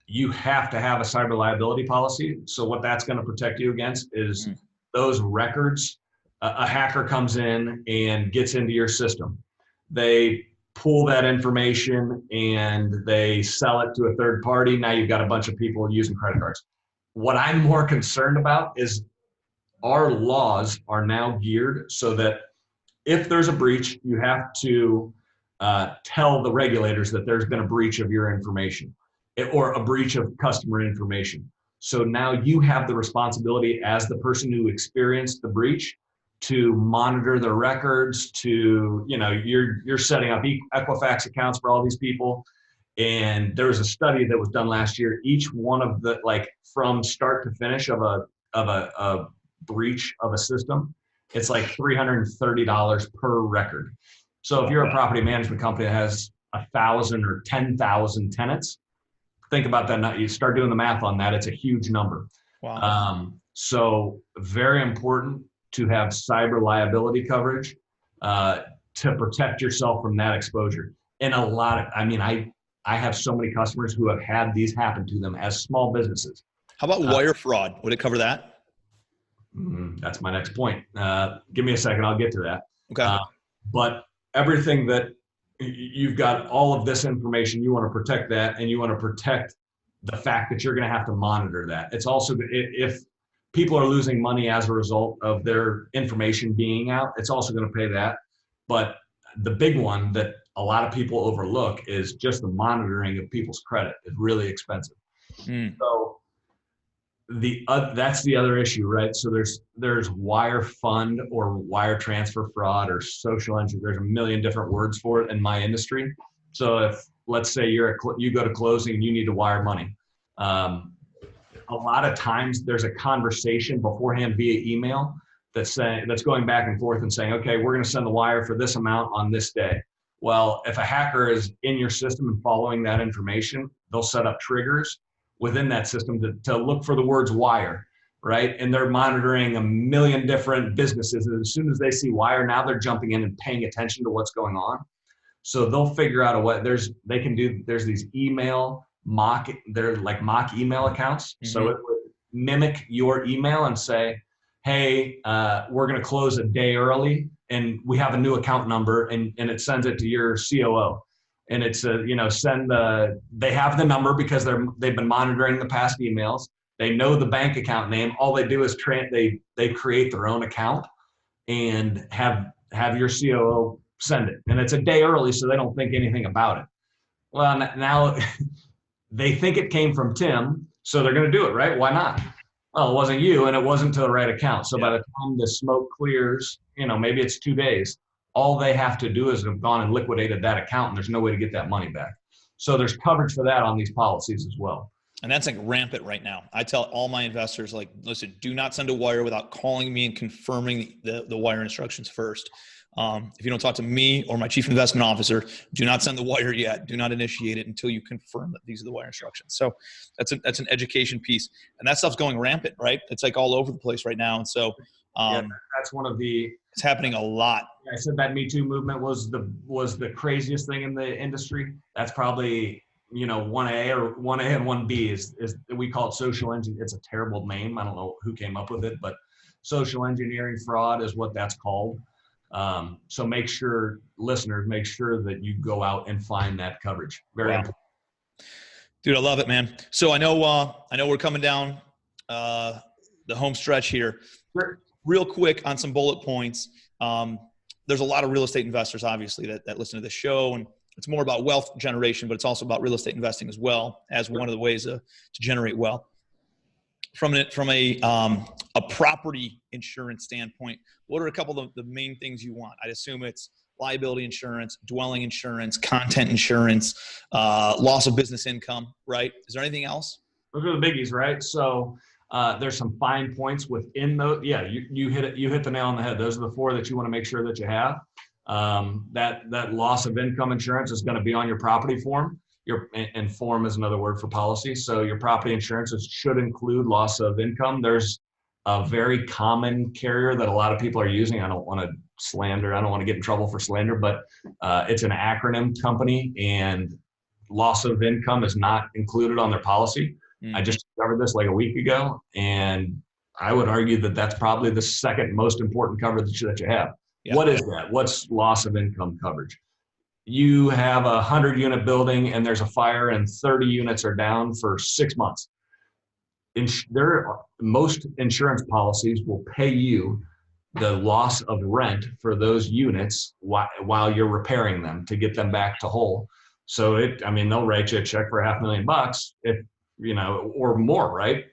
You have to have a cyber liability policy. So what that's going to protect you against is those records. A hacker comes in and gets into your system. They pull that information and they sell it to a third party. Now you've got a bunch of people using credit cards. What I'm more concerned about is our laws are now geared so that if there's a breach, you have to tell the regulators that there's been a breach of your information or a breach of customer information. So now you have the responsibility as the person who experienced the breach to monitor their records, to, you're setting up Equifax accounts for all these people. And there was a study that was done last year. Each one of the, from start to finish of a breach of a system, it's like $330 per record. So if you're a property management company that has 1,000 or 10,000 tenants, think about that. You start doing the math on that. It's a huge number. Wow. So very important to have cyber liability coverage to protect yourself from that exposure. And I have so many customers who have had these happen to them as small businesses. How about wire fraud? Would it cover that? That's my next point. Give me a second. I'll get to that. Okay. But everything that you've got, all of this information, you want to protect that, and you want to protect the fact that you're going to have to monitor that. It's also, if people are losing money as a result of their information being out, it's also going to pay that. But the big one that a lot of people overlook is just the monitoring of people's credit is really expensive. So that's the other issue, right? So there's wire fund or wire transfer fraud or social engineering. There's a million different words for it in my industry. So if, let's say you go to closing and you need to wire money, a lot of times there's a conversation beforehand via email that's going back and forth and saying, okay, we're going to send the wire for this amount on this day. Well, if a hacker is in your system and following that information, they'll set up triggers within that system to look for the words wire, right? And they're monitoring a million different businesses. And as soon as they see wire, now they're jumping in and paying attention to what's going on. So they'll figure out a way. There's these they're like mock email accounts. So it would mimic your email and say, hey, we're going to close a day early and we have a new account number, and it sends it to your COO. And it's they have the number because they've been monitoring the past emails. They know the bank account name. All they do is they create their own account and have your COO send it. And it's a day early, so they don't think anything about it. Well, now they think it came from Tim, so they're going to do it, right? Why not? Well, it wasn't you, and it wasn't to the right account. So by the time the smoke clears, maybe it's 2 days. All they have to do is have gone and liquidated that account, and there's no way to get that money back. So there's coverage for that on these policies as well. And that's rampant right now. I tell all my investors, listen, do not send a wire without calling me and confirming the wire instructions first. If you don't talk to me or my chief investment officer, do not send the wire yet. Do not initiate it until you confirm that these are the wire instructions. So that's an education piece, and that stuff's going rampant, right? It's all over the place right now. And so that's one of the. It's happening a lot. I said that Me Too movement was the craziest thing in the industry. That's probably 1A or 1A and 1B is we call it social engineering. It's a terrible name. I don't know who came up with it, but social engineering fraud is what that's called. So listeners, make sure that you go out and find that coverage. Very important. Dude, I love it, man. So I know we're coming down the home stretch here. Sure. Real quick on some bullet points. There's a lot of real estate investors, obviously, that listen to this show, and it's more about wealth generation, but it's also about real estate investing as well as one of the ways to generate wealth. From a property insurance standpoint, what are a couple of the main things you want? I'd assume it's liability insurance, dwelling insurance, content insurance, loss of business income, right? Is there anything else? Those are the biggies, right? So there's some fine points within those. Yeah, you hit it. You hit the nail on the head. Those are the 4 that you want to make sure that you have. That loss of income insurance is going to be on your property form. And form is another word for policy. So your property insurance should include loss of income. There's a very common carrier that a lot of people are using. I don't want to get in trouble for slander, but it's an acronym company, and loss of income is not included on their policy. I just discovered this like a week ago, and I would argue that that's probably the second most important coverage that you have. Yeah. What is that? What's loss of income coverage? You have a 100-unit building and there's a fire and 30 units are down for 6 months. Most insurance policies will pay you the loss of rent for those units while you're repairing them to get them back to whole. So they'll write you a check for $500,000 if, or more, right?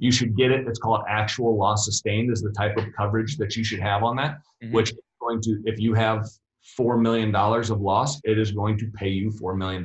You should get it. It's called actual loss sustained is the type of coverage that you should have on that, which is going to, if you have $4 million of loss, it is going to pay you $4 million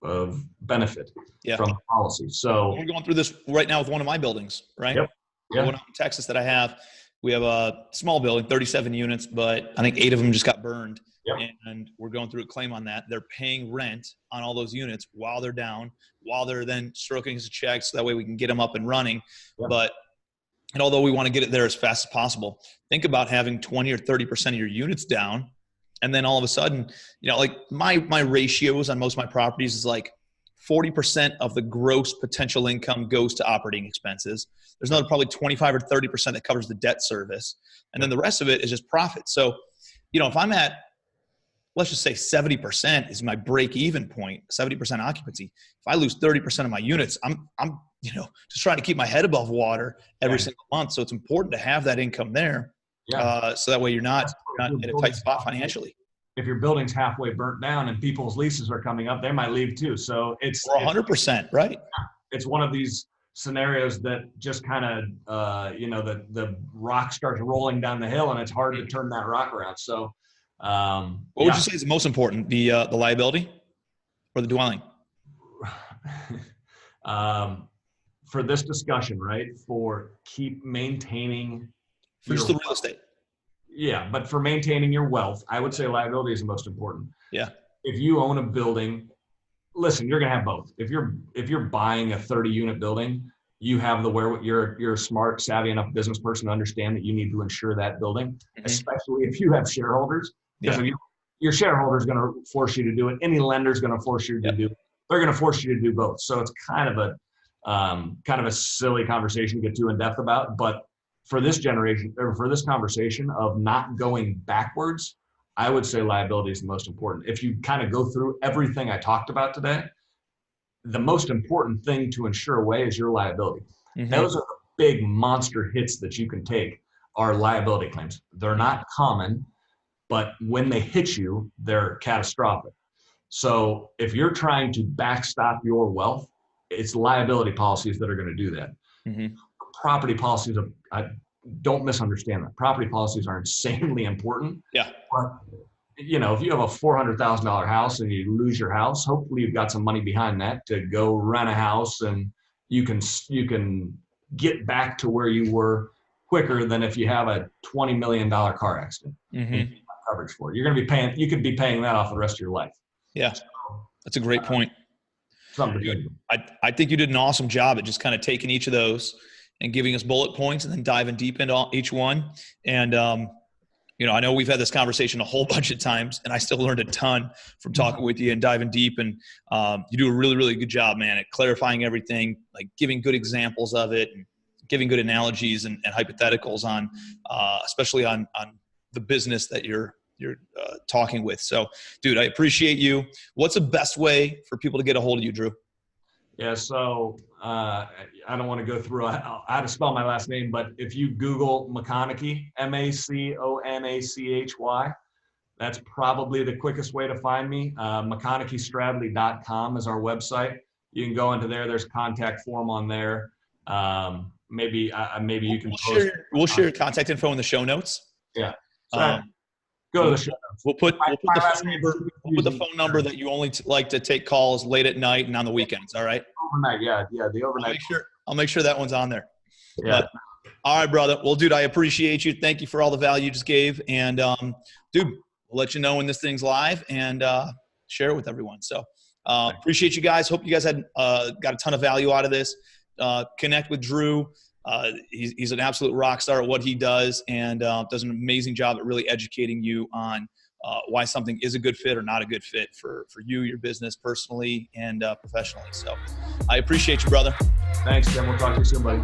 of benefit from the policy. So we're going through this right now with one of my buildings, right? Yep. Yeah. One out in Texas that I have. We have a small building, 37 units, but I think 8 of them just got burned. Yep. And we're going through a claim on that. They're paying rent on all those units while they're down, while they're then stroking us a check, so that way we can get them up and running. Yep. And although we want to get it there as fast as possible, think about having 20 or 30% of your units down. And then all of a sudden, like my ratios on most of my properties is like 40% of the gross potential income goes to operating expenses. There's another probably 25 or 30% that covers the debt service. And then the rest of it is just profit. So, if I'm at, let's just say 70% is my break-even point, 70% occupancy. If I lose 30% of my units, I'm just trying to keep my head above water every single month. So it's important to have that income there. Yeah. So that way you're not in a tight spot financially. If your building's halfway burnt down and people's leases are coming up, they might leave too. So it's 100%, right? It's one of these scenarios that just kind of, the rock starts rolling down the hill and it's hard to turn that rock around. So, what would you say is the most important, the liability or the dwelling? For this discussion, right? For keep maintaining. For just the real estate. Yeah, but for maintaining your wealth, I would say liability is the most important. Yeah. If you own a building, listen, you're gonna have both. If you're buying a 30-unit building, you have you're a smart, savvy enough business person to understand that you need to insure that building, especially if you have shareholders. Because if your shareholder is going to force you to do it, any lender is going to force you to do it. They're going to force you to do both. So it's kind of a silly conversation to get too in depth about. But for this generation, or for this conversation of not going backwards, I would say liability is the most important. If you kind of go through everything I talked about today, the most important thing to insure away is your liability. Those are the big monster hits that you can take are liability claims. They're not common, but when they hit you, they're catastrophic. So if you're trying to backstop your wealth, it's liability policies that are going to do that. Property policies, don't misunderstand that. Property policies are insanely important. Yeah. But, if you have a $400,000 house and you lose your house, hopefully you've got some money behind that to go rent a house, and you can get back to where you were quicker than if you have a $20 million car accident. Coverage for it. You could be paying that off the rest of your life. Yeah. That's a great point. I think you did an awesome job at just kind of taking each of those and giving us bullet points and then diving deep into each one. And, I know we've had this conversation a whole bunch of times, and I still learned a ton from talking with you and diving deep. And you do a really, really good job, man, at clarifying everything, like giving good examples of it, and giving good analogies and hypotheticals on, especially on the business that you're talking with. So, dude, I appreciate you. What's the best way for people to get a hold of you, Drew? Yeah, so I don't want to go through how to spell my last name, but if you Google Maconachy, Maconachy, that's probably the quickest way to find me. MaconachyStradley.com is our website. You can go into there. There's a contact form on there. Maybe you can we'll share your contact info in the show notes. Yeah. Go to the show notes. We'll put the phone number that you only like to take calls late at night and on the weekends. All right. Overnight. Yeah. The overnight. I'll make sure that one's on there. Yeah. But, all right, brother. Well, dude, I appreciate you. Thank you for all the value you just gave. And dude, we'll let you know when this thing's live and share it with everyone. So appreciate you guys. Hope you guys had got a ton of value out of this. connect with Drew. He's an absolute rock star at what he does, and does an amazing job at really educating you on why something is a good fit or not a good fit for you, your business, personally, and professionally. So I appreciate you, brother. Thanks, Tim. We'll talk to you soon, buddy.